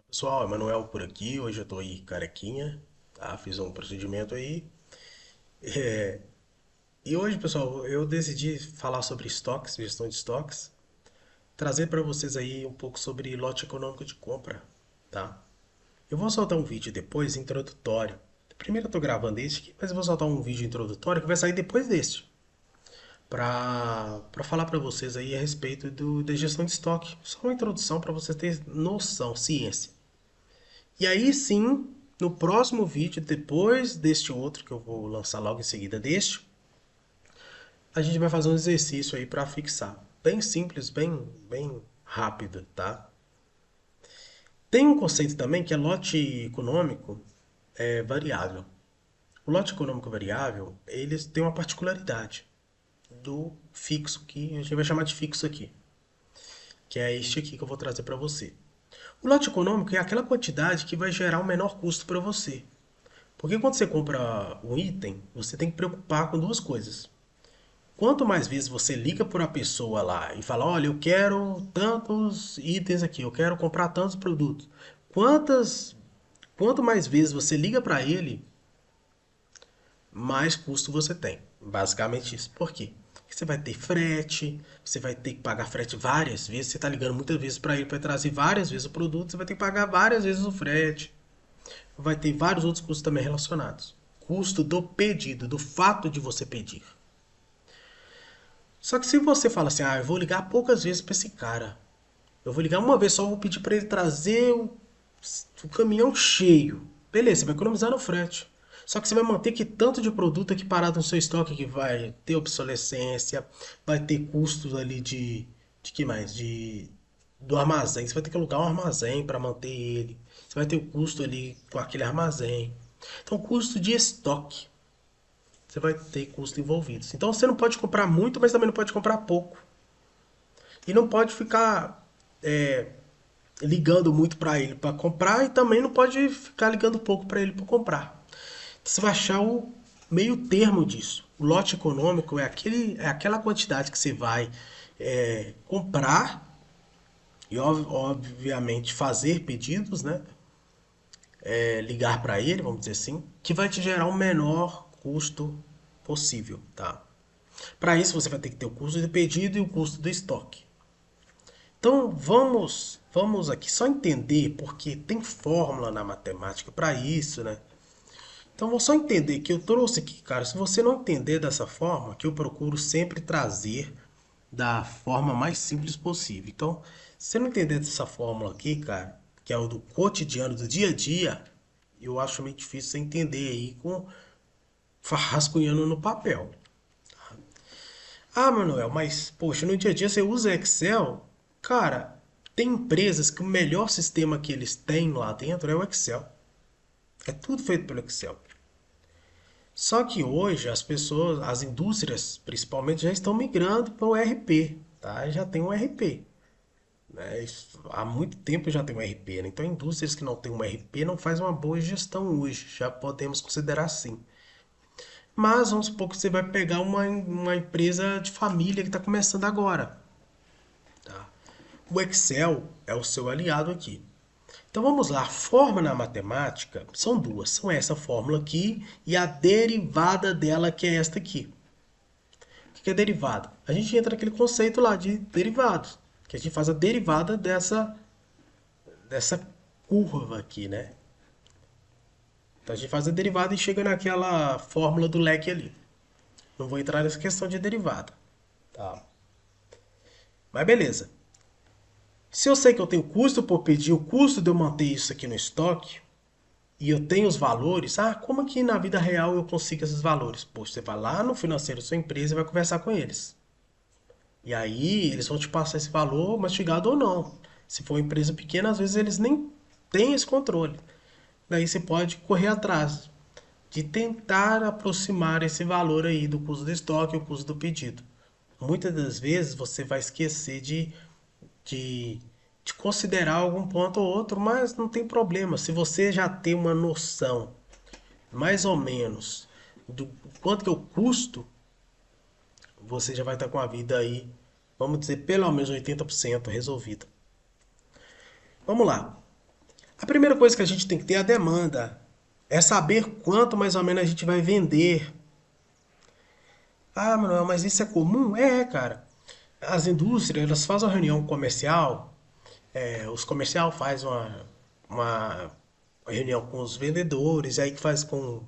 Pessoal, Emanuel por aqui. Hoje eu tô aí carequinha, tá? Fiz um procedimento aí. É, E hoje, pessoal, eu decidi falar sobre estoques, gestão de estoques, trazer para vocês aí um pouco sobre lote econômico de compra, tá? Eu vou soltar um vídeo depois introdutório. Primeiro eu tô gravando este aqui, mas eu vou soltar um vídeo introdutório que vai sair depois deste, para falar para vocês aí a respeito da gestão de estoque. Só uma introdução para vocês terem noção, ciência. E aí sim, no próximo vídeo, depois deste outro, que eu vou lançar logo em seguida deste, a gente vai fazer um exercício aí para fixar. Bem simples, bem rápido, tá? Tem um conceito também que é lote econômico variável. O lote econômico variável, eles têm uma particularidade do fixo, que a gente vai chamar de fixo aqui, que é este aqui que eu vou trazer para você. O lote econômico é aquela quantidade que vai gerar o menor custo para você. Porque quando você compra um item, você tem que preocupar com duas coisas. Quanto mais vezes você liga para uma pessoa lá e fala, olha, eu quero tantos itens aqui, eu quero comprar tantos produtos. Quantas, quanto mais vezes você liga para ele, mais custo você tem. Basicamente isso. Por quê? Porque você vai ter frete, você vai ter que pagar frete várias vezes. Você está ligando muitas vezes para ele para trazer várias vezes o produto, você vai ter que pagar várias vezes o frete. Vai ter vários outros custos também relacionados. Custo do pedido, do fato de você pedir. Só que se você fala assim, eu vou ligar poucas vezes para esse cara. Eu vou ligar uma vez só, vou pedir para ele trazer o caminhão cheio. Beleza, você vai economizar no frete. Só que você vai manter que tanto de produto aqui parado no seu estoque que vai ter obsolescência, vai ter custos ali de que mais? Do armazém. Você vai ter que alugar um armazém para manter ele. Você vai ter o custo ali com aquele armazém. Então, custo de estoque. Você vai ter custo envolvidos. Então, você não pode comprar muito, mas também não pode comprar pouco. E não pode ficar ligando muito para ele para comprar e também não pode ficar ligando pouco para ele para comprar. Então, você vai achar o meio termo disso. O lote econômico é aquela quantidade que você vai comprar e obviamente fazer pedidos, né? Ligar para ele, vamos dizer assim, que vai te gerar o menor custo possível, tá? Para isso você vai ter que ter o custo de pedido e o custo do estoque. Então vamos aqui só entender porque tem fórmula na matemática para isso, né? Então vou só entender que eu trouxe aqui, cara. Se você não entender dessa forma, que eu procuro sempre trazer da forma mais simples possível. Então, se você não entender dessa fórmula aqui, cara, que é o do cotidiano, do dia a dia, eu acho meio difícil você entender aí com rascunhando no papel. Ah, Manuel, mas poxa, no dia a dia você usa Excel? Cara, tem empresas que o melhor sistema que eles têm lá dentro é o Excel. É tudo feito pelo Excel. Só que hoje as pessoas, as indústrias principalmente, já estão migrando para o ERP, tá? Já tem um ERP, né? Há muito tempo já tem um ERP, né? Então indústrias que não têm um ERP não fazem uma boa gestão hoje, já podemos considerar assim. Mas vamos supor que você vai pegar uma empresa de família que está começando agora, tá? O Excel é o seu aliado aqui. Então vamos lá, a forma na matemática são duas, são essa fórmula aqui e a derivada dela que é esta aqui. O que é derivada? A gente entra naquele conceito lá de derivados, que a gente faz a derivada dessa curva aqui, né? Então a gente faz a derivada e chega naquela fórmula do leque ali. Não vou entrar nessa questão de derivada, tá? Mas beleza. Se eu sei que eu tenho custo por pedir, o custo de eu manter isso aqui no estoque, e eu tenho os valores, como que na vida real eu consigo esses valores? Poxa, você vai lá no financeiro da sua empresa e vai conversar com eles. E aí eles vão te passar esse valor mastigado ou não. Se for uma empresa pequena, às vezes eles nem têm esse controle. Daí você pode correr atrás de tentar aproximar esse valor aí do custo do estoque e o custo do pedido. Muitas das vezes você vai esquecer de, de considerar algum ponto ou outro, mas não tem problema. Se você já tem uma noção, mais ou menos, do quanto que eu custo, você já vai estar com a vida aí, vamos dizer, pelo menos 80% resolvida. Vamos lá. A primeira coisa que a gente tem que ter é a demanda. É saber quanto mais ou menos a gente vai vender. Ah, Manuel, mas isso é comum? É, cara. As indústrias, elas fazem uma reunião comercial, os comercial faz uma reunião com os vendedores, aí que faz com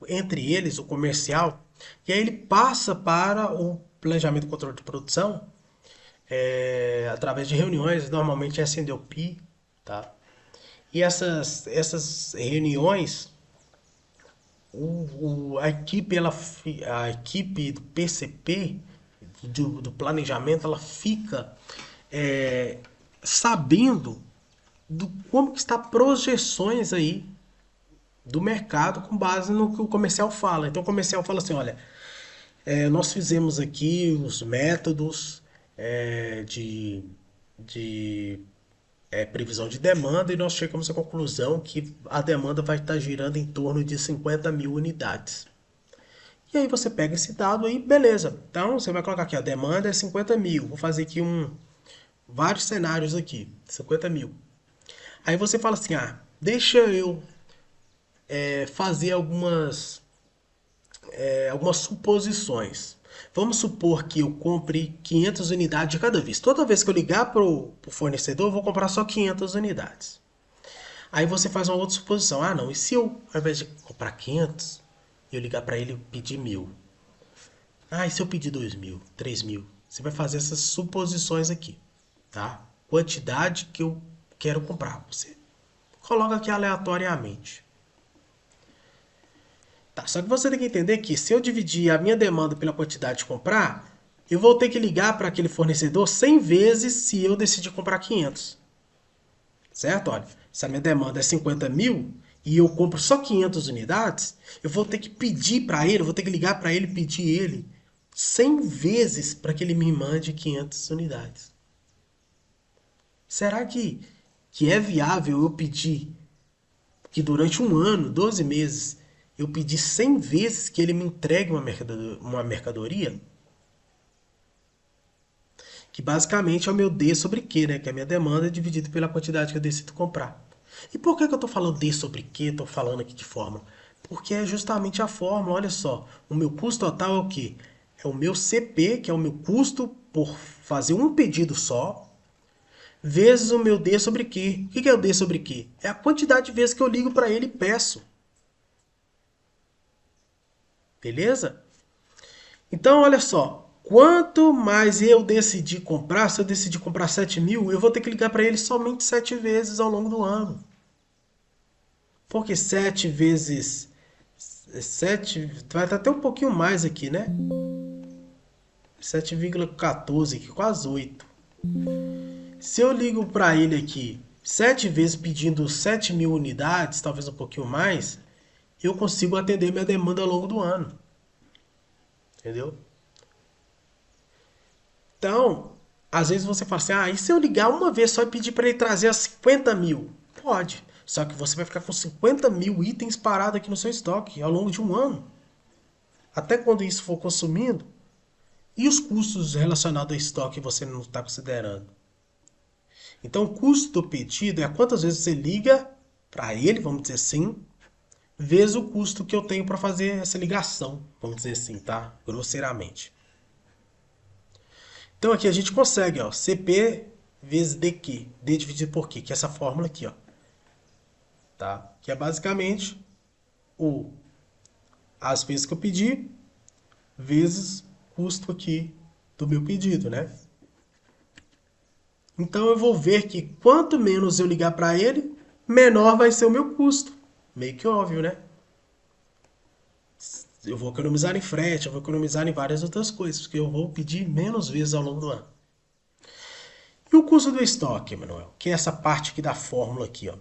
entre eles o comercial, e aí ele passa para o planejamento e controle de produção através de reuniões, normalmente é SNDOP, tá? E essas reuniões, a equipe do PCP, do planejamento, ela fica é, sabendo do como que está projeções aí do mercado com base no que o comercial fala. Então o comercial fala assim, olha, nós fizemos aqui os métodos de previsão de demanda e nós chegamos à conclusão que a demanda vai estar girando em torno de 50 mil unidades. E aí você pega esse dado aí, beleza. Então você vai colocar aqui, a demanda é 50 mil. Vou fazer aqui vários cenários aqui, 50 mil. Aí você fala assim, deixa eu fazer algumas suposições. Vamos supor que eu compre 500 unidades de cada vez. Toda vez que eu ligar para o fornecedor, eu vou comprar só 500 unidades. Aí você faz uma outra suposição. Ah, não, e se eu, ao invés de comprar 500, eu ligar para ele e pedir 1000? Ah, e se eu pedir 2000, 3000? Você vai fazer essas suposições aqui, tá? Quantidade que eu quero comprar. Você coloca aqui aleatoriamente. Tá, só que você tem que entender que se eu dividir a minha demanda pela quantidade de comprar, eu vou ter que ligar para aquele fornecedor 100 vezes se eu decidir comprar 500. Certo? Olha, se a minha demanda é 50 mil e eu compro só 500 unidades, eu vou ter que pedir para ele, eu vou ter que ligar para ele e pedir ele 100 vezes para que ele me mande 500 unidades. Será que é viável eu pedir que durante um ano, 12 meses, eu pedir 100 vezes que ele me entregue uma mercadoria? Que basicamente é o meu D sobre Q, né? Que é a minha demanda dividida pela quantidade que eu decido comprar. E por que eu estou falando D sobre Q? Estou falando aqui de fórmula. Porque é justamente a fórmula, olha só. O meu custo total é o quê? É o meu CP, que é o meu custo por fazer um pedido só, vezes o meu D sobre Q. O que é o D sobre Q? É a quantidade de vezes que eu ligo para ele e peço. Beleza? Então, olha só. Quanto mais eu decidir comprar, se eu decidir comprar 7 mil, eu vou ter que ligar para ele somente 7 vezes ao longo do ano. Porque 7 vezes 7 vai estar até um pouquinho mais aqui, né? 7,14 aqui, quase 8. Se eu ligo para ele aqui 7 vezes pedindo 7 mil unidades, talvez um pouquinho mais, eu consigo atender minha demanda ao longo do ano. Entendeu? Então, às vezes você fala assim, e se eu ligar uma vez só e pedir para ele trazer as 50 mil? Pode. Só que você vai ficar com 50 mil itens parados aqui no seu estoque ao longo de um ano. Até quando isso for consumindo. E os custos relacionados ao estoque você não está considerando. Então, o custo do pedido é quantas vezes você liga para ele, vamos dizer assim, vezes o custo que eu tenho para fazer essa ligação, vamos dizer assim, tá? Grosseiramente. Então aqui a gente consegue, ó, CP vezes DQ, D dividido por Q, que é essa fórmula aqui, ó. Tá? Que é basicamente as vezes que eu pedi vezes custo aqui do meu pedido, né? Então eu vou ver que quanto menos eu ligar para ele, menor vai ser o meu custo. Meio que óbvio, né? Eu vou economizar em frete, eu vou economizar em várias outras coisas, porque eu vou pedir menos vezes ao longo do ano. E o custo do estoque, Manuel? Que é essa parte aqui da fórmula aqui, ó.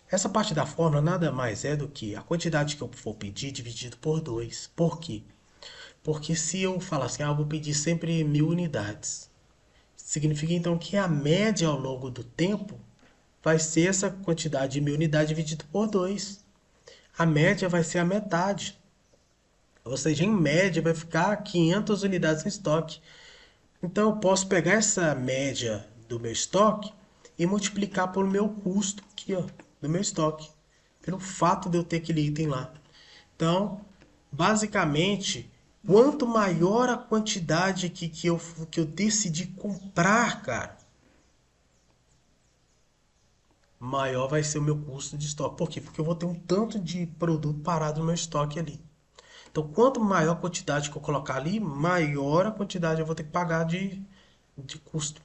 Essa parte da fórmula nada mais é do que a quantidade que eu for pedir dividido por 2. Por quê? Porque se eu falar assim, eu vou pedir sempre 1000 unidades. Significa então que a média ao longo do tempo vai ser essa quantidade de 1000 unidades dividido por 2. A média vai ser a metade. Ou seja, em média vai ficar 500 unidades em estoque. Então eu posso pegar essa média do meu estoque e multiplicar pelo meu custo aqui, ó. do meu estoque, pelo fato de eu ter aquele item lá. Então, basicamente, quanto maior a quantidade que eu decidi comprar, cara, maior vai ser o meu custo de estoque. Por quê? Porque eu vou ter um tanto de produto parado no meu estoque ali. Então, quanto maior a quantidade que eu colocar ali, maior a quantidade eu vou ter que pagar de custo.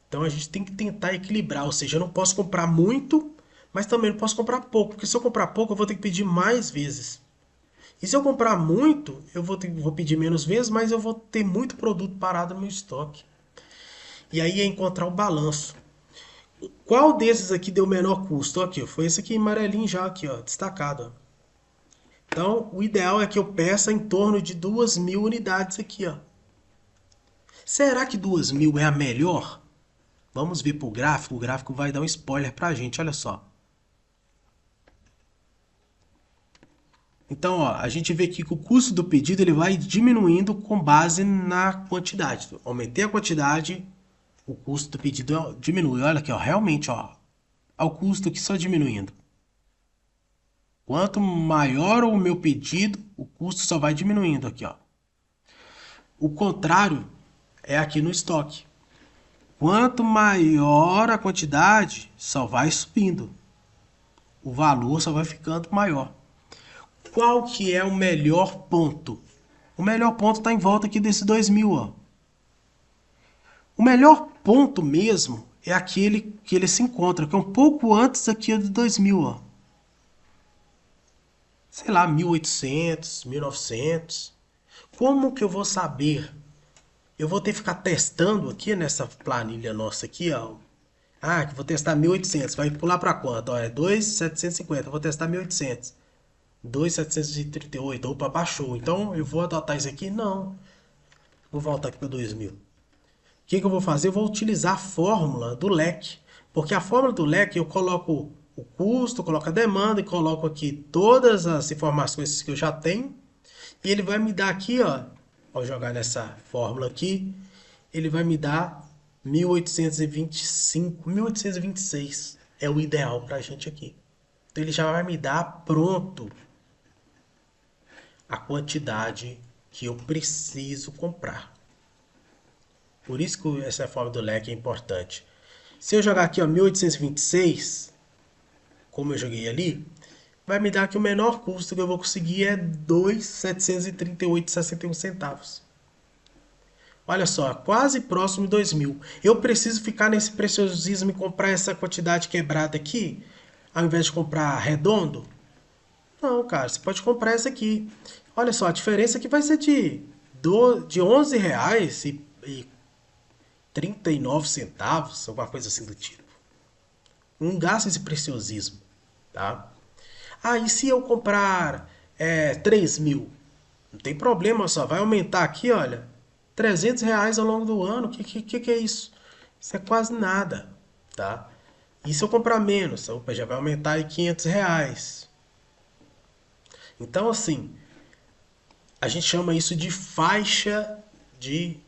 Então, a gente tem que tentar equilibrar. Ou seja, eu não posso comprar muito, mas também não posso comprar pouco. Porque se eu comprar pouco, eu vou ter que pedir mais vezes. E se eu comprar muito, vou pedir menos vezes, mas eu vou ter muito produto parado no meu estoque. E aí é encontrar o balanço. Qual desses aqui deu menor custo? Aqui, foi esse aqui amarelinho já aqui, ó, destacado. Ó. Então, o ideal é que eu peça em torno de 2.000 unidades aqui, ó. Será que 2.000 é a melhor? Vamos ver pro gráfico. O gráfico vai dar um spoiler pra gente, olha só. Então, ó, a gente vê aqui que o custo do pedido ele vai diminuindo com base na quantidade. Aumentei a quantidade, o custo do pedido diminui. Olha aqui, ó, realmente, ó, o custo aqui só diminuindo. Quanto maior o meu pedido, o custo só vai diminuindo aqui, ó. O contrário é aqui no estoque. Quanto maior a quantidade, só vai subindo. O valor só vai ficando maior. Qual que é o melhor ponto? O melhor ponto está em volta aqui desse 2.000, ó. O melhor ponto mesmo é aquele que ele se encontra, que é um pouco antes aqui do 2.000, ó. Sei lá, 1.800, 1.900. Como que eu vou saber? Eu vou ter que ficar testando aqui nessa planilha nossa aqui, ó. Ah, que vou testar 1.800. Vai pular para quanto? Ó, é 2.750. Vou testar 1.800. 2.738. Opa, baixou. Então eu vou adotar isso aqui? Não. Vou voltar aqui para 2.000. O que eu vou fazer? Eu vou utilizar a fórmula do leque. Porque a fórmula do leque eu coloco o custo, coloco a demanda e coloco aqui todas as informações que eu já tenho. E ele vai me dar aqui, ó. Ao jogar nessa fórmula aqui, ele vai me dar 1.825, 1.826 é o ideal para a gente aqui. Então ele já vai me dar pronto a quantidade que eu preciso comprar. Por isso que essa forma do leque é importante. Se eu jogar aqui ó, 1.826, como eu joguei ali, vai me dar que o menor custo que eu vou conseguir é 2.738,61 centavos. Olha só, quase próximo de 2.000. Eu preciso ficar nesse preciosismo e comprar essa quantidade quebrada aqui, ao invés de comprar redondo? Não, cara, você pode comprar essa aqui. Olha só, a diferença aqui vai ser de R$ 11 e 39 centavos, alguma coisa assim do tipo. Não gasta esse preciosismo, tá? Ah, e se eu comprar 3.000? Não tem problema, só vai aumentar aqui, olha, R$ 300 ao longo do ano. Que é isso? Isso é quase nada, tá? E se eu comprar menos? Opa, já vai aumentar aí R$ 500. Então, assim, a gente chama isso de faixa de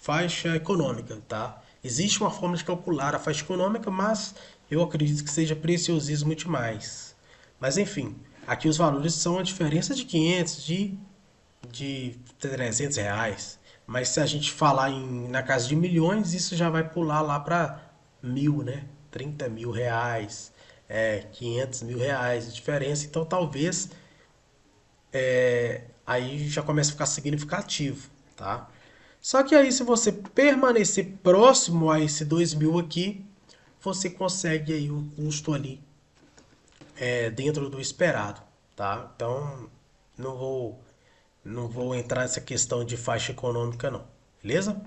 faixa econômica, tá? Existe uma forma de calcular a faixa econômica, mas eu acredito que seja preciosismo demais. Mas enfim, aqui os valores são a diferença de 500, de R$ 300. Mas se a gente falar na casa de milhões, isso já vai pular lá para 1.000, né? R$ 30.000, R$ 500.000 de diferença. Então talvez aí já começa a ficar significativo, tá? Só que aí se você permanecer próximo a esse 2.000 aqui, você consegue aí um custo ali dentro do esperado, tá? Então não vou entrar nessa questão de faixa econômica não, beleza?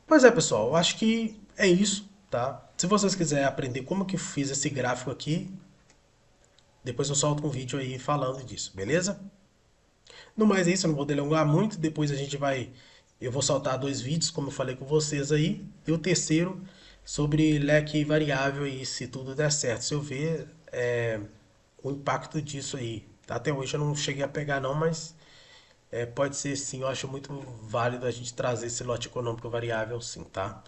Pois é, pessoal, eu acho que é isso, tá? Se vocês quiserem aprender como que eu fiz esse gráfico aqui, depois eu solto um vídeo aí falando disso, beleza? No mais é isso, eu não vou delongar muito, depois eu vou soltar 2 vídeos, como eu falei com vocês aí, e o terceiro sobre leque variável e se tudo der certo, se eu ver o impacto disso aí. Até hoje eu não cheguei a pegar não, mas pode ser sim, eu acho muito válido a gente trazer esse lote econômico variável sim, tá?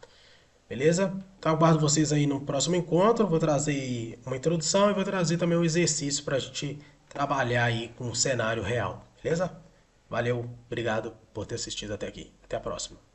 Beleza? Então aguardo vocês aí no próximo encontro. Vou trazer uma introdução e vou trazer também um exercício para a gente trabalhar aí com o cenário real. Beleza? Valeu, obrigado por ter assistido até aqui. Até a próxima.